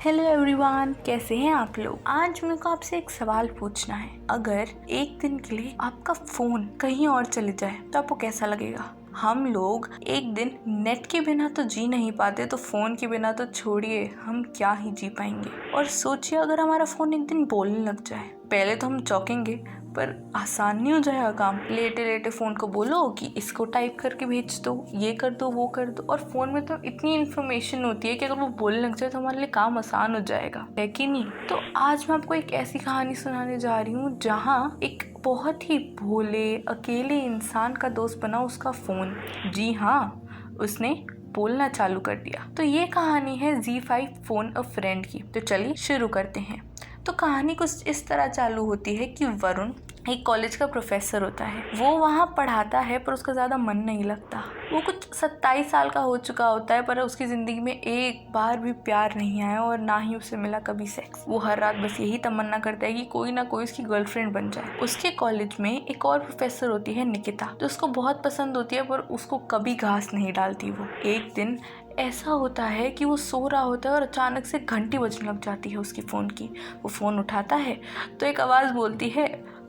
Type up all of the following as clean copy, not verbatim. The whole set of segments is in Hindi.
हेलो एवरीवन, कैसे हैं आप लोग। आज मेरे को आपसे एक सवाल पूछना है। अगर एक दिन के लिए आपका फोन कहीं और चले जाए तो आपको कैसा लगेगा। हम लोग एक दिन नेट के बिना तो जी नहीं पाते, तो फोन के बिना तो छोड़िए, हम क्या ही जी पाएंगे। और सोचिए अगर हमारा फोन एक दिन बोलने लग जाए, पहले तो हम चौंकेंगे, पर आसान नहीं हो जाएगा काम। लेटे लेटे फ़ोन को बोलो कि इसको टाइप करके भेज दो, ये कर दो, वो कर दो। और फ़ोन में तो इतनी इन्फॉर्मेशन होती है कि अगर वो बोलने लग जाए तो हमारे लिए काम आसान हो जाएगा, है कि नहीं। तो आज मैं आपको एक ऐसी कहानी सुनाने जा रही हूँ जहाँ एक बहुत ही भोले अकेले इंसान का दोस्त बना उसका फ़ोन। जी हाँ, उसने बोलना चालू कर दिया। तो ये कहानी है Z5 फोन अ फ्रेंड की। तो चलिए शुरू करते हैं। तो कहानी कुछ इस तरह चालू होती है कि वरुण एक कॉलेज का प्रोफेसर होता है। वो वहाँ पढ़ाता है पर उसका ज़्यादा मन नहीं लगता। वो कुछ 27 साल का हो चुका होता है, पर उसकी ज़िंदगी में एक बार भी प्यार नहीं आया और ना ही उसे मिला कभी सेक्स। वो हर रात बस यही तमन्ना करता है कि कोई ना कोई उसकी गर्लफ्रेंड बन जाए। उसके कॉलेज में एक और प्रोफेसर होती है निकिता, जो उसको बहुत पसंद होती है, पर उसको कभी घास नहीं डालती। वो एक दिन ऐसा होता है कि वो सो रहा होता है और अचानक से घंटी बजने लग जाती है उसकी फ़ोन की। वो फ़ोन उठाता है तो एक आवाज़ बोलती है,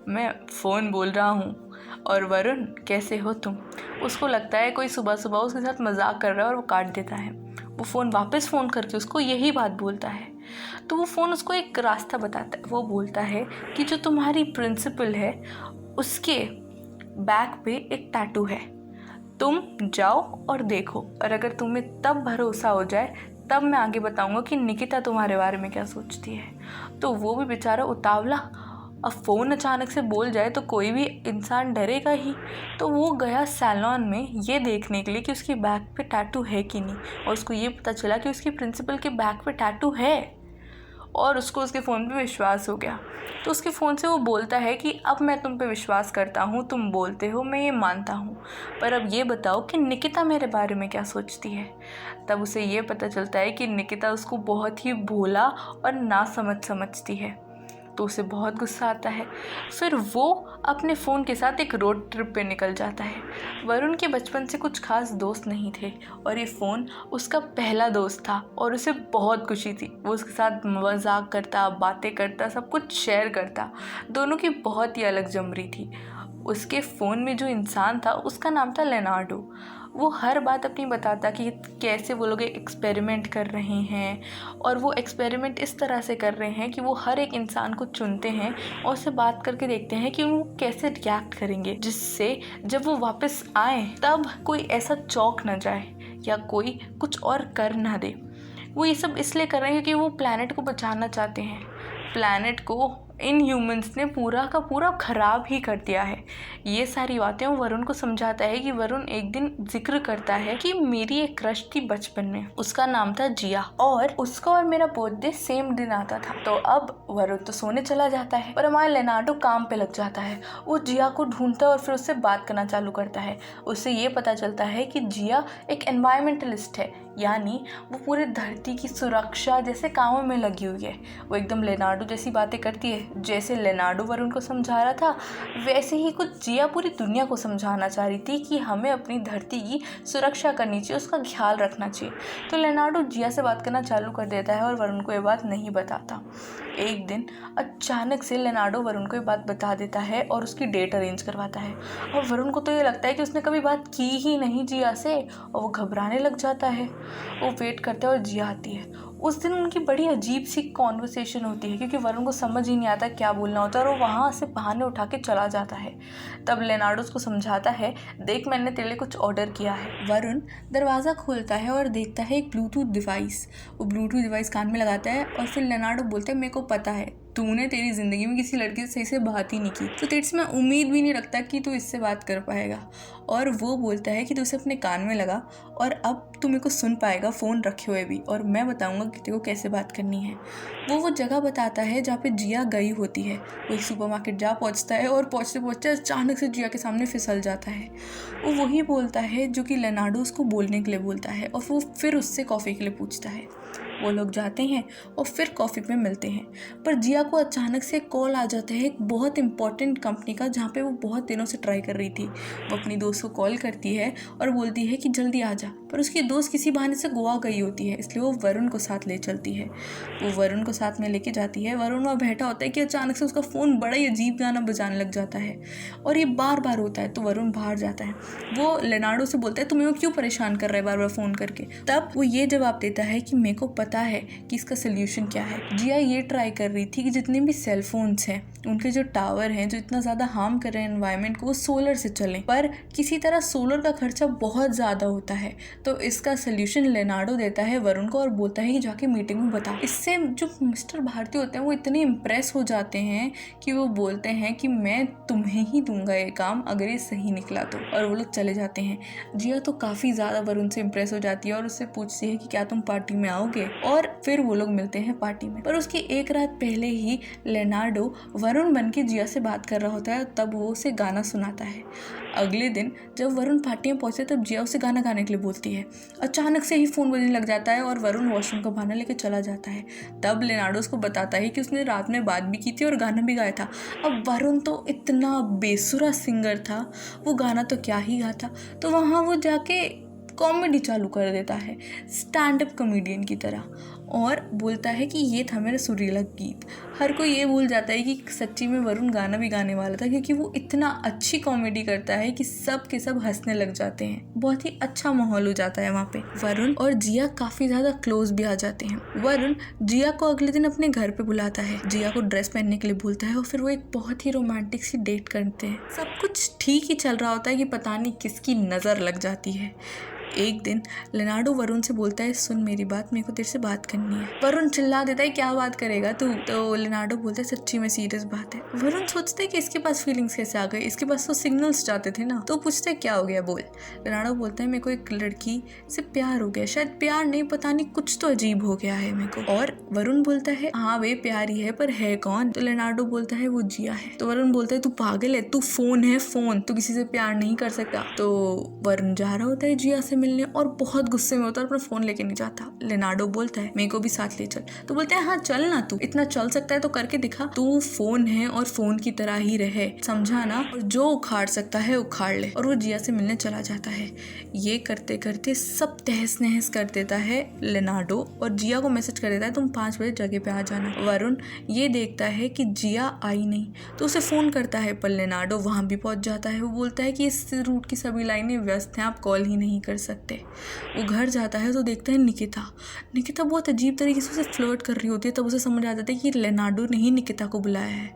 मैं फ़ोन बोल रहा हूँ और वरुण कैसे हो तुम। उसको लगता है कोई सुबह सुबह उसके साथ मजाक कर रहा है और वो काट देता है। वो फ़ोन वापस फ़ोन करके उसको यही बात बोलता है। तो वो फ़ोन उसको एक रास्ता बताता है। वो बोलता है कि जो तुम्हारी प्रिंसिपल है उसके बैक पे एक टैटू है, तुम जाओ और देखो, और अगर तुम्हें तब भरोसा हो जाए तब मैं आगे बताऊंगा कि निकिता तुम्हारे बारे में क्या सोचती है। तो वो भी बेचारा उतावला, अब फ़ोन अचानक से बोल जाए तो कोई भी इंसान डरेगा ही। तो वो गया सैलून में ये देखने के लिए कि उसकी बैक पे टैटू है कि नहीं, और उसको ये पता चला कि उसकी प्रिंसिपल के बैक पे टैटू है और उसको उसके फ़ोन पे विश्वास हो गया। तो उसके फ़ोन से वो बोलता है कि अब मैं तुम पे विश्वास करता हूँ, तुम बोलते हो, मैं ये मानता हूँ, पर अब ये बताओ कि निकिता मेरे बारे में क्या सोचती है। तब उसे ये पता चलता है कि निकिता उसको बहुत ही भोला और ना समझती है। तो उसे बहुत गुस्सा आता है। फिर वो अपने फ़ोन के साथ एक रोड ट्रिप पे निकल जाता है। वरुण के बचपन से कुछ खास दोस्त नहीं थे और ये फ़ोन उसका पहला दोस्त था और उसे बहुत खुशी थी। वो उसके साथ मजाक करता, बातें करता, सब कुछ शेयर करता। दोनों की बहुत ही अलग जमरी थी। उसके फ़ोन में जो इंसान था उसका नाम था लेनार्डो। वो हर बात अपनी बताता कि कैसे वो लोग एक्सपेरिमेंट कर रहे हैं, और वो एक्सपेरिमेंट इस तरह से कर रहे हैं कि वो हर एक इंसान को चुनते हैं और उससे बात करके देखते हैं कि वो कैसे रिएक्ट करेंगे, जिससे जब वो वापस आए तब कोई ऐसा चौंक ना जाए या कोई कुछ और कर ना दे। वो ये सब इसलिए कर रहे हैं क्योंकि वो प्लैनेट को बचाना चाहते हैं। प्लैनेट को इन ह्यूमंस ने पूरा का पूरा ख़राब ही कर दिया है। ये सारी बातें वो वरुण को समझाता है कि वरुण एक दिन जिक्र करता है कि मेरी एक क्रश थी बचपन में, उसका नाम था जिया, और उसका और मेरा बर्थडे सेम दिन आता था। तो अब वरुण तो सोने चला जाता है, पर हमारा लेनार्डो काम पे लग जाता है। वो जिया को ढूंढता है और फिर उससे बात करना चालू करता है। उससे ये पता चलता है कि जिया एक एनवायरमेंटलिस्ट है, यानी वो पूरे धरती की सुरक्षा जैसे कामों में लगी हुई है। वो एकदम लेनार्डो जैसी बातें करती है। जैसे लेनार्डो वरुण को समझा रहा था, वैसे ही कुछ जिया पूरी दुनिया को समझाना चाह रही थी कि हमें अपनी धरती की सुरक्षा करनी चाहिए, उसका ख्याल रखना चाहिए। तो लेनार्डो जिया से बात करना चालू कर देता है और वरुण को ये बात नहीं बताता। एक दिन अचानक से लेनार्डो वरुण को ये बात बता देता है और उसकी डेट अरेंज करवाता है। और वरुण को तो ये लगता है कि उसने कभी बात की ही नहीं जिया से, और वो घबराने लग जाता है। वो वेट करता है और जिया आती है। उस दिन उनकी बड़ी अजीब सी कॉन्वर्सेशन होती है क्योंकि वरुण को समझ ही नहीं आता क्या बोलना होता है, और वो वहाँ से बहाने उठा के चला जाता है। तब लेनार्डो उसको समझाता है, देख मैंने तेरे लिए कुछ ऑर्डर किया है। वरुण दरवाज़ा खोलता है और देखता है एक ब्लूटूथ डिवाइस। वो ब्लूटूथ डिवाइस कान में लगाता है और फिर लेनार्डो बोलता है, मेरे को पता है तूने तेरी ज़िंदगी में किसी लड़की से सही से बात ही नहीं की, तो तेरे से मैं उम्मीद भी नहीं रखता कि तू इससे बात कर पाएगा। और वो बोलता है कि तू इसे अपने कान में लगा और अब तू मेरे को सुन पाएगा फ़ोन रखे हुए भी, और मैं बताऊंगा कि तेरे को कैसे बात करनी है। वो जगह बताता है जहाँ पे जिया गई होती है। वो एक सुपरमार्केट जा पहुँचता है और पहुँचते पहुँचते अचानक से जिया के सामने फिसल जाता है। वो वही बोलता है जो कि लेनार्डो उसको बोलने के लिए बोलता है, और वो फिर उससे कॉफ़ी के लिए पूछता है। वो लोग जाते हैं और फिर कॉफ़ी पे मिलते हैं, पर जिया को अचानक से कॉल आ जाता है एक बहुत इंपॉर्टेंट कंपनी का, जहाँ पे वो बहुत दिनों से ट्राई कर रही थी। वो अपनी दोस्त को कॉल करती है और बोलती है कि जल्दी आ जा, पर उसकी दोस्त किसी बहाने से गोवा गई होती है, इसलिए वो वरुण को साथ ले चलती है। वो वरुण को साथ में लेके जाती है। वरुण वहाँ बैठा होता है कि अचानक से उसका फ़ोन बड़ा ही अजीब गाना बजाने लग जाता है और ये बार बार होता है। तो वरुण बाहर जाता है। वो लेनार्डो से बोलता है तुम्हें वो क्यों परेशान कर रहा है बार बार फ़ोन करके। तब वो ये जवाब देता है कि मेरे को पता है कि इसका सोल्यूशन क्या है। जिया ये ट्राई कर रही थी कि जितने भी सेल फोन्स हैं उनके जो टावर हैं जो इतना ज़्यादा हार्म कर रहे हैं एनवायरनमेंट को, वो सोलर से चलें, पर किसी तरह सोलर का खर्चा बहुत ज़्यादा होता है। तो इसका सोल्यूशन लेनार्डो देता है वरुण को और बोलता है कि जाके मीटिंग में बता। इससे जो मिस्टर भारती होते हैं वो इतने इम्प्रेस हो जाते हैं कि वो बोलते हैं कि मैं तुम्हें ही दूंगा ये काम अगर ये सही निकला तो, और वो लोग चले जाते हैं। जिया तो काफ़ी ज़्यादा वरुण से इम्प्रेस हो जाती है और उससे पूछती है कि क्या तुम पार्टी में आओगे, और फिर वो लोग मिलते हैं पार्टी में। पर उसकी एक रात पहले ही लेनार्डो वरुण बन के जिया से बात कर रहा होता है, तब वो उसे गाना सुनाता है। अगले दिन जब वरुण पार्टी में पहुंचे तब जिया उसे गाना गाने के लिए बोलती है। अचानक से ही फ़ोन बजने लग जाता है और वरुण वॉशरूम का बहाना लेकर चला जाता है। तब लेनार्डो उसको बताता है कि उसने रात में बात भी की थी और गाना भी गाया था। अब वरुण तो इतना बेसुरा सिंगर था, वो गाना तो क्या ही गाता। तो वहाँ वो जाके कॉमेडी चालू कर देता है स्टैंड अप कॉमेडियन की तरह, और बोलता है कि ये था मेरा सुरीला गीत। हर कोई ये भूल जाता है कि सच्ची में वरुण गाना भी गाने वाला था, क्योंकि वो इतना अच्छी कॉमेडी करता है कि सब के सब हंसने लग जाते हैं। बहुत ही अच्छा माहौल हो जाता है वहाँ पे। वरुण और जिया काफ़ी ज़्यादा क्लोज भी आ जाते हैं। वरुण जिया को अगले दिन अपने घर पे बुलाता है, जिया को ड्रेस पहनने के लिए बोलता है और फिर वो एक बहुत ही रोमांटिक सी डेट करते हैं। सब कुछ ठीक ही चल रहा होता है कि पता नहीं किसकी नज़र लग जाती है। एक दिन लेनार्डो वरुण से बोलता है सुन मेरी बात, मेरे को तेरे से बात करनी है। वरुण चिल्ला देता है क्या बात करेगा तू। तो लेनार्डो बोलता है सच्ची में सीरियस बात है। वरुण सोचता है कि इसके पास फीलिंग्स कैसे आ गई, इसके पास तो सिग्नल्स जाते थे ना। तो पूछता है क्या हो गया बोल। लेनार्डो बोलता है मेरे को एक लड़की से प्यार हो गया, शायद प्यार नहीं पता नहीं कुछ तो अजीब हो गया है मेरे को। और वरुण बोलता है हाँ वे प्यार ही है, पर है कौन। तो लेनार्डो बोलता है वो जिया है। तो वरुण बोलता है तू पागल है, तू फोन है फोन, तू किसी से प्यार नहीं कर सकता। तो वरुण जा रहा होता है जिया से मिलने और बहुत गुस्से में होता है और अपना फोन लेके नहीं जाता। लेनार्डो बोलता है मेरे को भी साथ ले चल। तो बोलते हैं हाँ चल ना, तू इतना चल सकता है तो करके दिखा। तू फोन है और फोन की तरह ही रहे, समझा ना, और जो उखाड़ सकता है उखाड़ ले। और वो जिया से मिलने चला जाता है। ये करते करते सब तहस नहस कर देता है लेनार्डो और जिया को मैसेज कर देता है तुम 5 बजे जगह पे आ जाना। वरुण ये देखता है कि जिया आई नहीं तो उसे फोन करता है, पर लेनार्डो वहां भी पहुंच जाता है। वो बोलता है कि इस रूट की सभी लाइनें व्यस्त हैं, आप कॉल ही नहीं कर सकते। वो घर जाता है तो देखता है निकिता बहुत अजीब तरीके से उसे फ्लर्ट कर रही होती है। तब उसे समझ आ जाता है कि लेनार्डो ने ही निकिता को बुलाया है।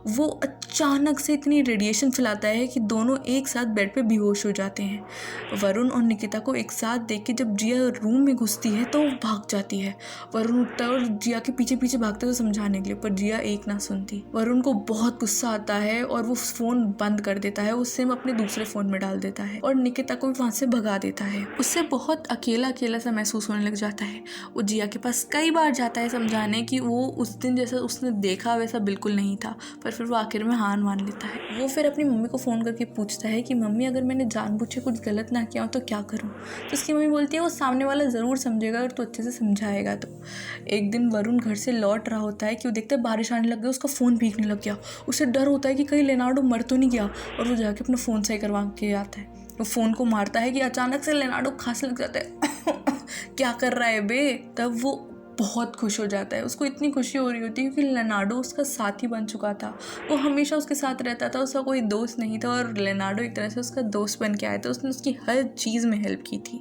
वो अचानक से इतनी रेडिएशन फैलाता है कि दोनों एक साथ बेड पे बेहोश हो जाते हैं। वरुण और निकिता को एक साथ देख के जब जिया रूम में घुसती है तो वो भाग जाती है। वरुण उठता है और जिया के पीछे पीछे भागते हुए समझाने के लिए, पर जिया एक ना सुनती। वरुण को बहुत गुस्सा आता है और वो फोन बंद कर देता है, उससे अपने दूसरे फोन में डाल देता है और निकिता को भी वहां से भगा देता है। उससे बहुत अकेला अकेला सा महसूस होने लग जाता है। वो जिया के पास कई बार जाता है समझाने कि वो उस दिन जैसा उसने देखा वैसा बिल्कुल नहीं था, पर फिर वो आखिर में हार मान लेता है। वो फिर अपनी मम्मी को फ़ोन करके पूछता है कि मम्मी अगर मैंने जानबूझ के कुछ गलत ना किया हो तो क्या करूँ। तो उसकी मम्मी बोलती है वो सामने वाला ज़रूर समझेगा और तो अच्छे से समझाएगा। तो एक दिन वरुण घर से लौट रहा होता है कि वो देखता है बारिश आने लग गई, उसका फ़ोन भीगने लग गया। उसे डर होता है कि कहीं लेनार्डो मर तो नहीं गया, और वो जाके अपना फ़ोन सही करवा के आता है। वो फ़ोन को मारता है कि अचानक से लेनार्डो खांसने लग जाता है क्या कर रहा है बे। तब वो बहुत खुश हो जाता है। उसको इतनी खुशी हो रही होती है क्योंकि लेनार्डो उसका साथी बन चुका था। वो हमेशा उसके साथ रहता था, उसका कोई दोस्त नहीं था और लेनार्डो एक तरह से उसका दोस्त बन के आया था। उसने उसकी हर चीज़ में हेल्प की थी।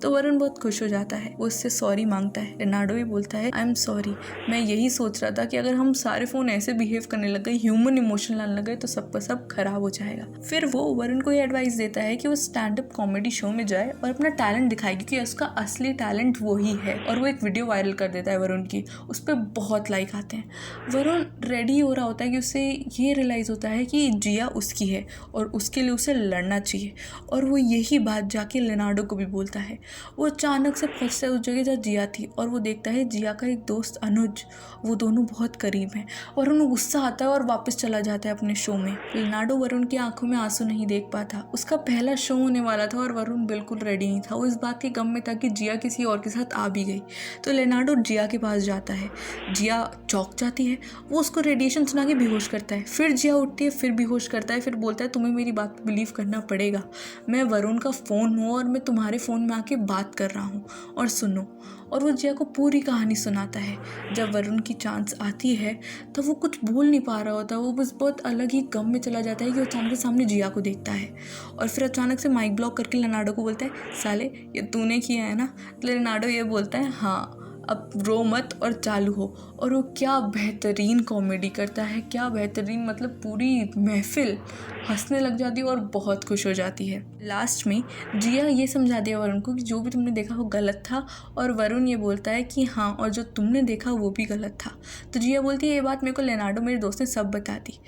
तो वरुण बहुत खुश हो जाता है, वो उससे सॉरी मांगता है। लेनार्डो भी बोलता है आई एम सॉरी, मैं यही सोच रहा था कि अगर हम सारे फ़ोन ऐसे बिहेव करने लग गए, ह्यूमन इमोशन लाने लग गए तो सबका सब खराब हो जाएगा। फिर वो वरुण को ये एडवाइस देता है कि वो स्टैंड अप कॉमेडी शो में जाए और अपना टैलेंट दिखाए, क्योंकि उसका असली टैलेंट वही है। और वो एक वीडियो वायरल कर देता है वरुण की, उस पर बहुत लाइक आते हैं। वरुण रेडी हो रहा होता है कि उसे ये रियलाइज़ होता है कि जिया उसकी है और उसके लिए उसे लड़ना चाहिए, और वो यही बात जाके लेनार्डो को भी बोलता है। वो अचानक से पहुंचता है उस जगह जहाँ जिया थी और वो देखता है जिया का एक दोस्त अनुज, वो दोनों बहुत करीब हैं। और उन्हें गुस्सा आता है और वापस चला जाता है अपने शो में। लेनार्डो वरुण की आंखों में आंसू नहीं देख पाता। उसका पहला शो होने वाला था और वरुण बिल्कुल रेडी नहीं था। वो इस बात के गम में था कि जिया किसी और के साथ आ भी गई। तो लेनार्डो जिया के पास जाता है। जिया चौंक जाती है, वो उसको रेडिएशन सुना के बेहोश करता है। फिर जिया उठती है, फिर बेहोश करता है, फिर बोलता है तुम्हें मेरी बात पे बिलीव करना पड़ेगा, मैं वरुण का फ़ोन हूँ और मैं तुम्हारे फ़ोन में आके बात कर रहा हूँ और सुनो। और वो जिया को पूरी कहानी सुनाता है। जब वरुण की चांस आती है तब वो कुछ बोल नहीं पा रहा होता, वो बस बहुत अलग ही गम में चला जाता है कि अचानक सामने जिया को देखता है और फिर अचानक से माइक ब्लॉक करके लेनार्डो को बोलता है साले ये तूने किया है ना। तो लेनार्डो ये बोलता है हाँ, अब रो मत और चालू हो। और वो क्या बेहतरीन कॉमेडी करता है, क्या बेहतरीन, मतलब पूरी महफिल हंसने लग जाती है और बहुत खुश हो जाती है। लास्ट में जिया ये समझा दिया वरुण को कि जो भी तुमने देखा वो गलत था, और वरुण ये बोलता है कि हाँ, और जो तुमने देखा वो भी गलत था। तो जिया बोलती है ये बात मेरे को लेनार्डो मेरे दोस्त ने सब बता दी।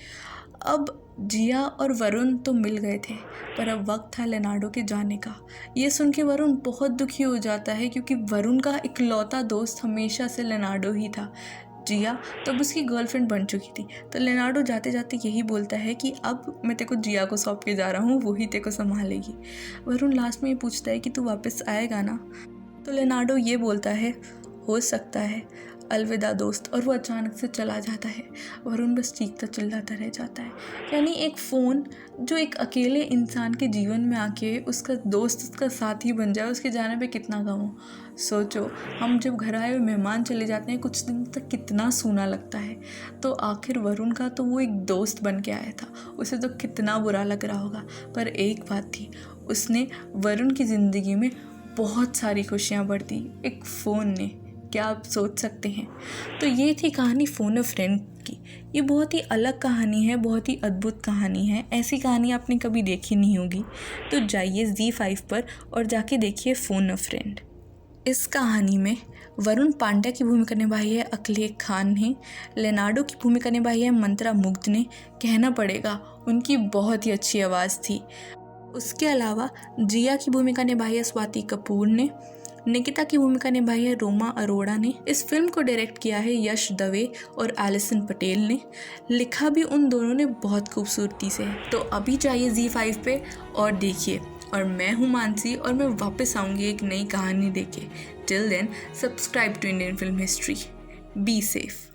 अब जिया और वरुण तो मिल गए थे, पर अब वक्त था लेनार्डो के जाने का। ये सुन के वरुण बहुत दुखी हो जाता है क्योंकि वरुण का इकलौता दोस्त हमेशा से लेनार्डो ही था। जिया तब उसकी गर्लफ्रेंड बन चुकी थी। तो लेनार्डो जाते जाते यही बोलता है कि अब मैं तेरे को जिया को सौंप के जा रहा हूँ, वही तेरे को संभालेगी। वरुण लास्ट में ये पूछता है कि तू वापस आएगा ना। तो लेनार्डो ये बोलता है हो सकता है, अलविदा दोस्त, और वो अचानक से चला जाता है। वरुण बस चीखता चिल्लाता रह जाता है। यानी एक फ़ोन जो एक अकेले इंसान के जीवन में आके उसका दोस्त, उसका साथी बन जाए, उसके जाने पे कितना गम हो। सोचो, हम जब घर आए हुए मेहमान चले जाते हैं कुछ दिन तक कितना सूना लगता है। तो आखिर वरुण का तो वो एक दोस्त बन के आया था, उसे तो कितना बुरा लग रहा होगा। पर एक बात थी, उसने वरुण की ज़िंदगी में बहुत सारी खुशियाँ भर दी एक फ़ोन ने। क्या आप सोच सकते हैं? तो ये थी कहानी फ़ोन अ फ्रेंड की। ये बहुत ही अलग कहानी है, बहुत ही अद्भुत कहानी है। ऐसी कहानी आपने कभी देखी नहीं होगी। तो जाइए ZEE5 पर और जाके देखिए फ़ोन अ फ्रेंड। इस कहानी में वरुण पांड्या की भूमिका निभाई है अखिलेश खान ने, लेनार्डो की भूमिका निभाई है मंत्रा मुग्ध ने। कहना पड़ेगा उनकी बहुत ही अच्छी आवाज़ थी। उसके अलावा जिया की भूमिका निभाई है स्वाति कपूर ने, निकिता की भूमिका निभाई है रोमा अरोड़ा ने। इस फिल्म को डायरेक्ट किया है यश दवे और एलिसन पटेल ने। लिखा भी उन दोनों ने बहुत खूबसूरती से। तो अभी जाइए ZEE5 पे और देखिए। और मैं हूँ मानसी और मैं वापस आऊँगी एक नई कहानी देके। Till then subscribe to Indian film history. Be safe.